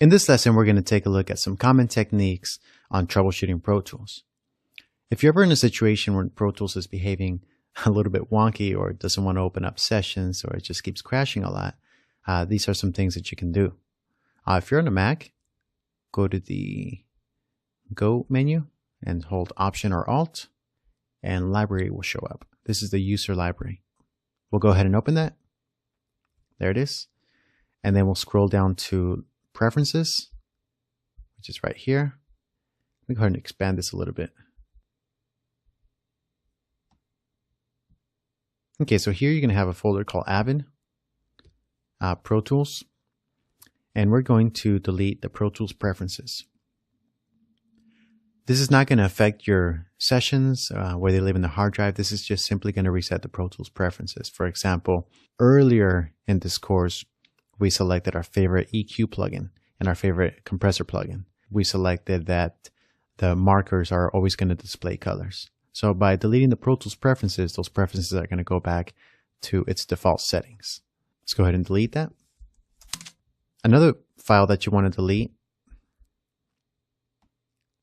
In this lesson, we're going to take a look at some common techniques on troubleshooting Pro Tools. If you're ever in a situation where Pro Tools is behaving a little bit wonky or doesn't want to open up sessions or it just keeps crashing a lot, these are some things that you can do. If you're on a Mac, go to the Go menu and hold Option or Alt, and Library will show up. This is the user library. We'll go ahead and open that. There it is. And then we'll scroll down to Preferences, which is right here. Let me go ahead and expand this a little bit. Okay, so here you're going to have a folder called Avid, Pro Tools, and we're going to delete the Pro Tools preferences. This is not going to affect your sessions, where they live in the hard drive. This is just simply going to reset the Pro Tools preferences. For example, earlier in this course, we selected our favorite EQ plugin and our favorite compressor plugin. We selected that the markers are always going to display colors. So by deleting the Pro Tools preferences, those preferences are going to go back to its default settings. Let's go ahead and delete that. Another file that you want to delete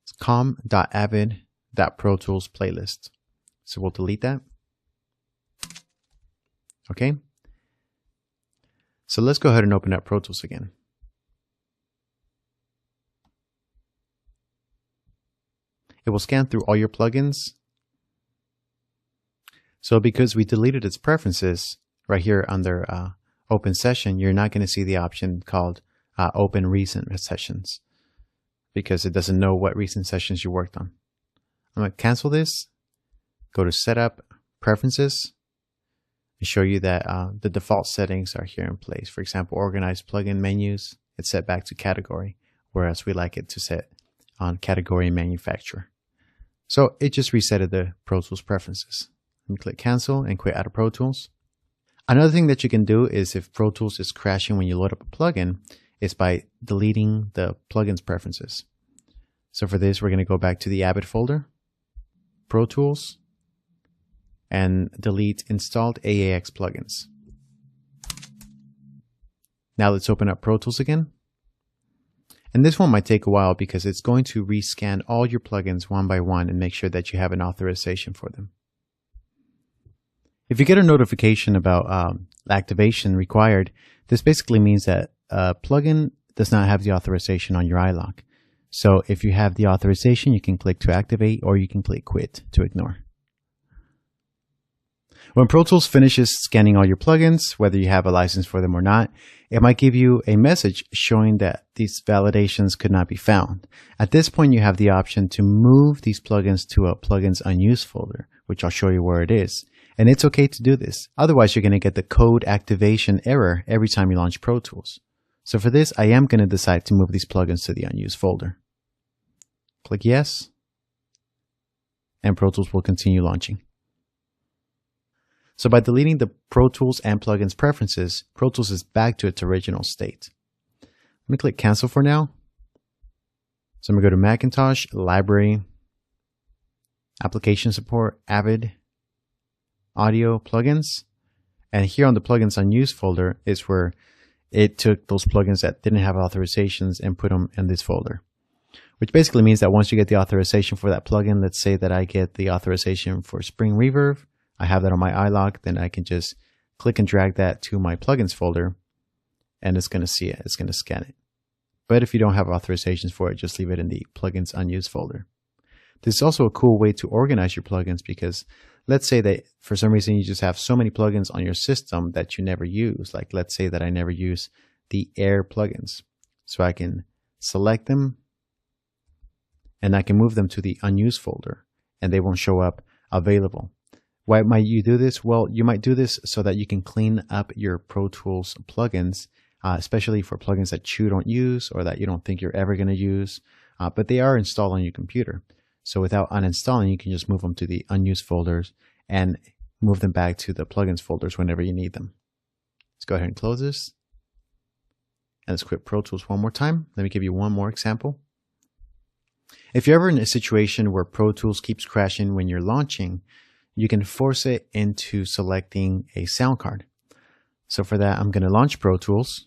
is com.avid.pro tools playlist. So we'll delete that. Okay. So let's go ahead and open up Pro Tools again. It will scan through all your plugins. So because we deleted its preferences right here under Open Session, you're not going to see the option called Open Recent Sessions because it doesn't know what recent sessions you worked on. I'm going to cancel this, go to Setup, Preferences, and show you that the default settings are here in place. For example, organize plugin menus, it's set back to category, whereas we like it to set on category and manufacturer. So it just resetted the Pro Tools preferences. Let me click cancel and quit out of Pro Tools. Another thing that you can do is if Pro Tools is crashing when you load up a plugin, is by deleting the plugins preferences. So for this, we're going to go back to the Avid folder, Pro Tools, and delete installed AAX plugins. Now let's open up Pro Tools again. And this one might take a while because it's going to rescan all your plugins one by one and make sure that you have an authorization for them. If you get a notification about activation required, this basically means that a plugin does not have the authorization on your iLok. So if you have the authorization, you can click to activate or you can click quit to ignore. When Pro Tools finishes scanning all your plugins, whether you have a license for them or not, it might give you a message showing that these validations could not be found. At this point, you have the option to move these plugins to a plugins unused folder, which I'll show you where it is. And it's okay to do this. Otherwise, you're going to get the code activation error every time you launch Pro Tools. So for this, I am going to decide to move these plugins to the unused folder. Click yes, and Pro Tools will continue launching. So by deleting the Pro Tools and plugins preferences, Pro Tools is back to its original state. Let me click cancel for now. So I'm going to go to Macintosh, Library, Application Support, Avid, Audio, Plugins. And here on the Plugins Unused folder is where it took those plugins that didn't have authorizations and put them in this folder. Which basically means that once you get the authorization for that plugin, let's say that I get the authorization for Spring Reverb, I have that on my iLok, then I can just click and drag that to my plugins folder and it's going to see it. It's going to scan it. But if you don't have authorizations for it, just leave it in the plugins unused folder. This is also a cool way to organize your plugins because let's say that for some reason you just have so many plugins on your system that you never use. Like let's say that I never use the Air plugins. So I can select them and I can move them to the unused folder and they won't show up available. Why might you do this? Well, you might do this so that you can clean up your Pro Tools plugins, especially for plugins that you don't use or that you don't think you're ever going to use, but they are installed on your computer. So without uninstalling, you can just move them to the unused folders and move them back to the plugins folders whenever you need them. Let's go ahead and close this. And let's quit Pro Tools one more time. Let me give you one more example. If you're ever in a situation where Pro Tools keeps crashing when you're launching, you can force it into selecting a sound card. So for that, I'm going to launch Pro Tools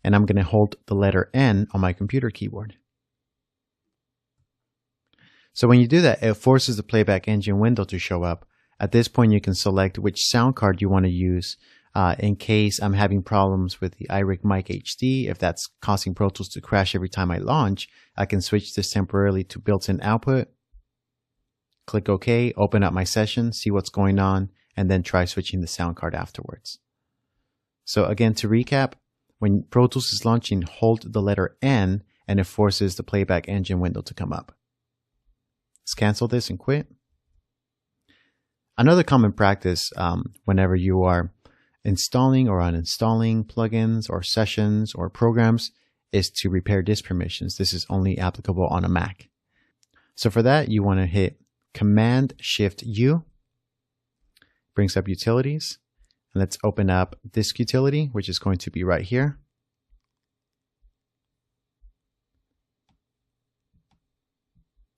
and I'm going to hold the letter N on my computer keyboard. So when you do that, it forces the playback engine window to show up. At this point, you can select which sound card you want to use. In case I'm having problems with the iRig Mic HD, if that's causing Pro Tools to crash every time I launch, I can switch this temporarily to built-in output. Click OK, open up my session, see what's going on, and then try switching the sound card afterwards. So again, to recap, when Pro Tools is launching, hold the letter N and it forces the playback engine window to come up. Let's cancel this and quit. Another common practice whenever you are installing or uninstalling plugins or sessions or programs is to repair disk permissions. This is only applicable on a Mac. So for that, you want to hit Command-Shift-U, brings up Utilities, and let's open up Disk Utility, which is going to be right here.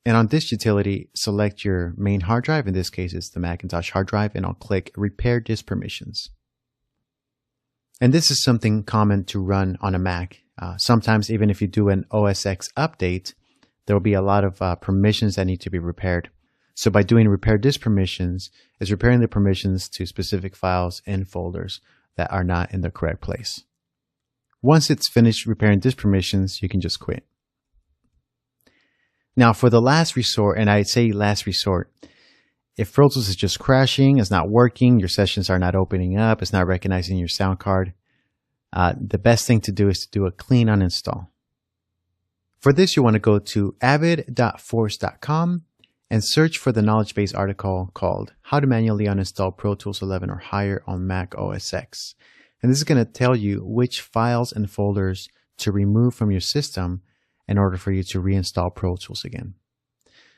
And on Disk Utility, select your main hard drive. In this case, it's the Macintosh hard drive, and I'll click Repair Disk Permissions. And this is something common to run on a Mac. Sometimes even if you do an OS X update, there will be a lot of permissions that need to be repaired. So by doing Repair Disk Permissions, it's repairing the permissions to specific files and folders that are not in the correct place. Once it's finished repairing disk permissions, you can just quit. Now for the last resort, and I'd say last resort, if Pro Tools is just crashing, it's not working, your sessions are not opening up, it's not recognizing your sound card, the best thing to do is to do a clean uninstall. For this, you want to go to avid.force.com and search for the knowledge base article called How to Manually Uninstall Pro Tools 11 or Higher on Mac OS X. And this is going to tell you which files and folders to remove from your system in order for you to reinstall Pro Tools again.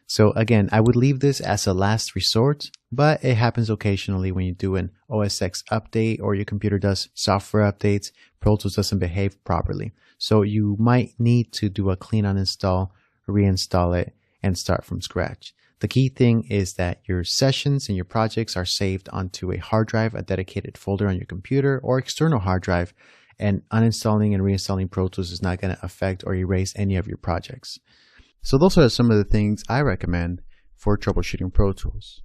So again, I would leave this as a last resort, but it happens occasionally when you do an OS X update or your computer does software updates, Pro Tools doesn't behave properly. So you might need to do a clean uninstall, reinstall it, and start from scratch. The key thing is that your sessions and your projects are saved onto a hard drive, a dedicated folder on your computer or external hard drive, and uninstalling and reinstalling Pro Tools is not going to affect or erase any of your projects. So those are some of the things I recommend for troubleshooting Pro Tools.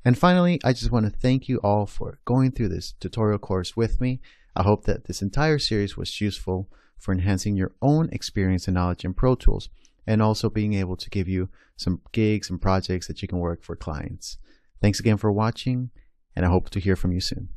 And finally, I just want to thank you all for going through this tutorial course with me. I hope that this entire series was useful for enhancing your own experience and knowledge in Pro Tools, and also being able to give you some gigs and projects that you can work for clients. Thanks again for watching, and I hope to hear from you soon.